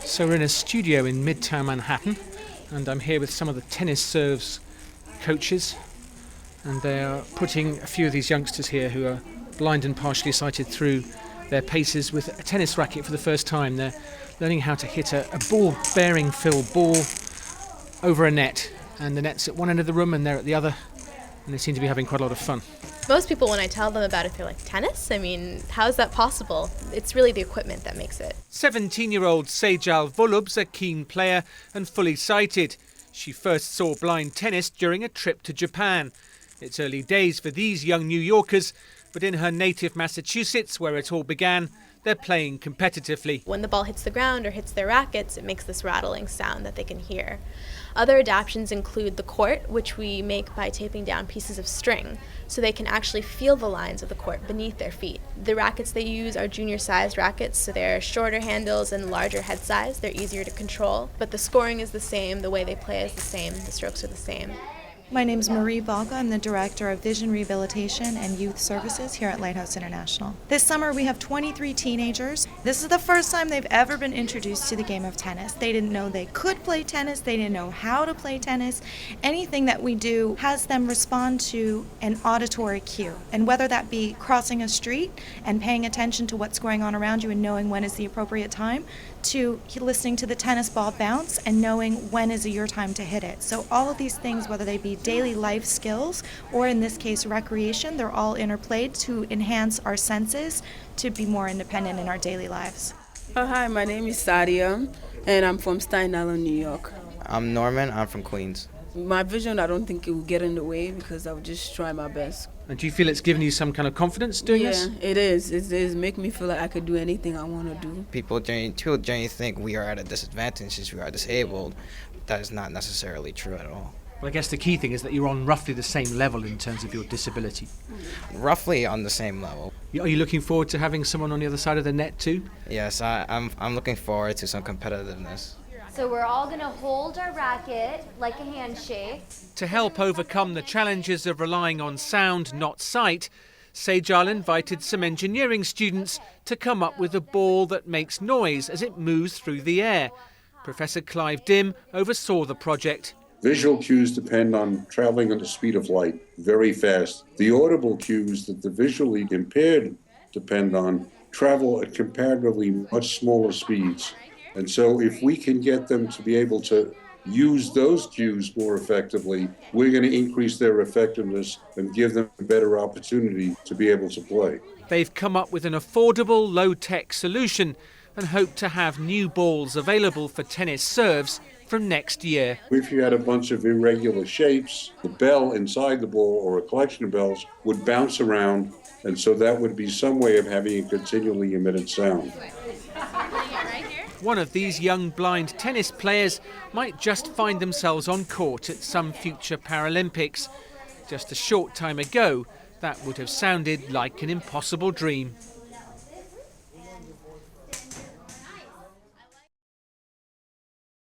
So we're in a studio in Midtown Manhattan, and I'm here with some of the tennis serves coaches, and they are putting a few of these youngsters here who are blind and partially sighted through their paces with a tennis racket for the first time. They're learning how to hit a ball-bearing fill ball over a net, and the net's at one end of the room and they're at the other, and they seem to be having quite a lot of fun. Most people, when I tell them about it, they're like, tennis? I mean, how is that possible? It's really the equipment that makes it. 17-year-old Sejal Volub's a keen player and fully sighted. She first saw blind tennis during a trip to Japan. It's early days for these young New Yorkers, but in her native Massachusetts, where it all began, they're playing competitively. When the ball hits the ground or hits their rackets, it makes this rattling sound that they can hear. Other adaptations include the court, which we make by taping down pieces of string, so they can actually feel the lines of the court beneath their feet. The rackets they use are junior-sized rackets, so they're shorter handles and larger head size. They're easier to control, but the scoring is the same, the way they play is the same, the strokes are the same. My name is Marie Balga. I'm the Director of Vision Rehabilitation and Youth Services here at Lighthouse International. This summer we have 23 teenagers. This is the first time they've ever been introduced to the game of tennis. They didn't know they could play tennis. They didn't know how to play tennis. Anything that we do has them respond to an auditory cue. And whether that be crossing a street and paying attention to what's going on around you and knowing when is the appropriate time, to listening to the tennis ball bounce and knowing when is your time to hit it. So all of these things, whether they be daily life skills or in this case recreation, they're all interplayed to enhance our senses to be more independent in our daily lives. Hi, my name is Sadia and I'm from Staten Island, New York. I'm Norman, I'm from Queens. My vision, I don't think it will get in the way because I'll just try my best. And do you feel it's given you some kind of confidence doing this? Yeah, it is. It is making me feel like I could do anything I want to do. People generally think we are at a disadvantage since we are disabled. That is not necessarily true at all. Well, I guess the key thing is that you're on roughly the same level in terms of your disability. Roughly on the same level. Are you looking forward to having someone on the other side of the net too? Yes, I'm looking forward to some competitiveness. So we're all going to hold our racket like a handshake. To help overcome the challenges of relying on sound, not sight, Sejal invited some engineering students to come up with a ball that makes noise as it moves through the air. Professor Clive Dim oversaw the project. Visual cues depend on traveling at the speed of light, very fast. The audible cues that the visually impaired depend on travel at comparatively much smaller speeds. And so if we can get them to be able to use those cues more effectively, we're going to increase their effectiveness and give them a better opportunity to be able to play. They've come up with an affordable, low-tech solution and hope to have new balls available for tennis serves from next year. If you had a bunch of irregular shapes, the bell inside the ball or a collection of bells would bounce around, and so that would be some way of having a continually emitted sound. One of these young blind tennis players might just find themselves on court at some future Paralympics. Just a short time ago, that would have sounded like an impossible dream.